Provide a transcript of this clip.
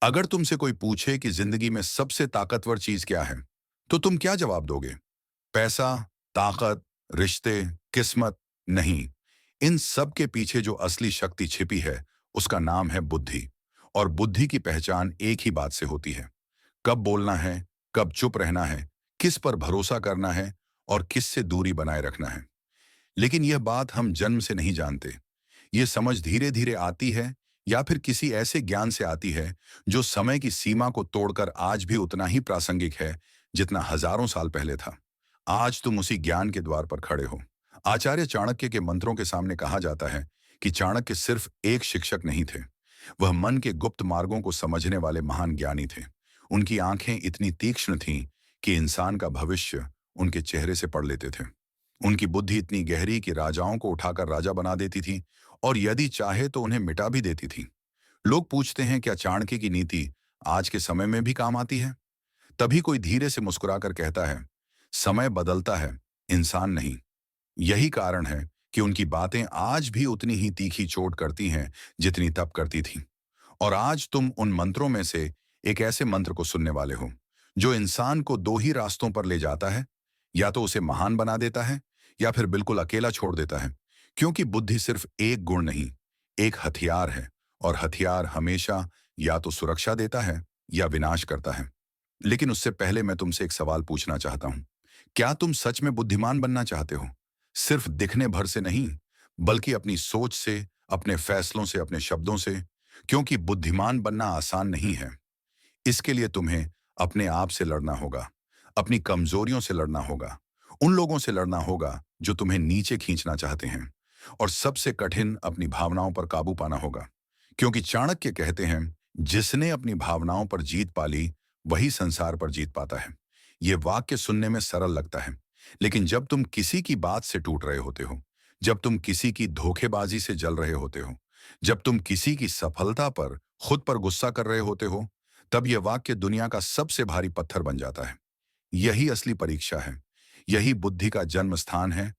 अगर तुमसे कोई पूछे कि जिंदगी में सबसे ताकतवर चीज क्या है, तो तुम क्या जवाब दोगे? पैसा, ताकत, रिश्ते, किस्मत? नहीं। इन सब के पीछे जो असली शक्ति छिपी है, उसका नाम है बुद्धि। और बुद्धि की पहचान एक ही बात से होती है। कब बोलना है, कब चुप रहना है, किस पर भरोसा करना है और किस से दूरी बनाए रखना है। लेकिन यह बात हम जन्म से नहीं जानते। ये समझ धीरे धीरे आती है, या फिर किसी ऐसे ज्ञान से आती है जो समय की सीमा को तोड़कर आज भी उतना ही प्रासंगिक है जितना हजारों साल पहले था। आज तुम उसी ज्ञान के द्वार पर खड़े हो। आचार्य चाणक्य के मंत्रों के सामने कहा जाता है कि चाणक्य सिर्फ एक शिक्षक नहीं थे। वह मन के गुप्त मार्गों को समझने वाले महान ज्ञानी थे। उनकी आंखें इतनी तीक्ष्ण थीं कि इंसान का भविष्य उनके चेहरे से पढ़ लेते थे। उनकी बुद्धि इतनी गहरी कि राजाओं को उठाकर राजा बना देती थी, और यदि चाहे तो उन्हें मिटा भी देती थी। लोग पूछते हैं, क्या चाणक्य की नीति आज के समय में भी काम आती है? तभी कोई धीरे से मुस्कुराकर कहता है, समय बदलता है, इंसान नहीं। यही कारण है कि उनकी बातें आज भी उतनी ही तीखी चोट करती हैं जितनी तब करती थी। और आज तुम उन मंत्रों में से एक ऐसे मंत्र को सुनने वाले हो जो इंसान को दो ही रास्तों पर ले जाता है। या तो उसे महान बना देता है, या फिर बिल्कुल अकेला छोड़ देता है। क्योंकि बुद्धि सिर्फ एक गुण नहीं, एक हथियार है। और हथियार हमेशा या तो सुरक्षा देता है या विनाश करता है। लेकिन उससे पहले मैं तुमसे एक सवाल पूछना चाहता हूं। क्या तुम सच में बुद्धिमान बनना चाहते हो? सिर्फ दिखने भर से नहीं, बल्कि अपनी सोच से, अपने फैसलों से, अपने शब्दों से। क्योंकि बुद्धिमान बनना आसान नहीं है। इसके लिए तुम्हें अपने आप से लड़ना होगा, अपनी कमजोरियों से लड़ना होगा, उन लोगों से लड़ना होगा जो तुम्हें नीचे खींचना चाहते हैं, और सबसे कठिन, अपनी भावनाओं पर काबू पाना होगा। क्योंकि चाणक्य कहते हैं, जिसने अपनी भावनाओं पर जीत पा ली, वही संसार पर जीत पाता है। ये वाक्य सुनने में सरल लगता है, लेकिन जब तुम किसी की बात से टूट रहे होते हो, जब तुम किसी की धोखेबाजी से जल रहे होते हो, जब तुम किसी की सफलता पर, खुद पर गुस्सा कर रहे होते हो, तब यह वाक्य दुनिया का सबसे भारी पत्थर बन जाता है। यही असली परीक्षा है। यही बुद्धि का जन्म स्थान है।